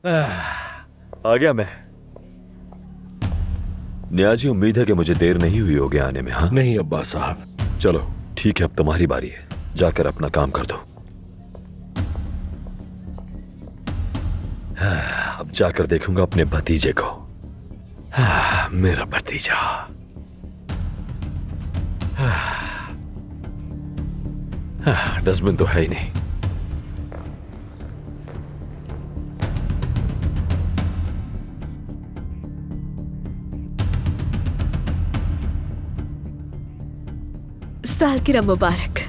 आ गया मैं। न्याजी, उम्मीद है कि मुझे देर नहीं हुई होगी आने में। हाँ नहीं अब्बास साहब। चलो ठीक है, अब तुम्हारी बारी है, जाकर अपना काम कर दो। अब जाकर देखूंगा अपने भतीजे को। मेरा भतीजा। डस्टबिन तो है ही नहीं। सालगिरह मुबारक।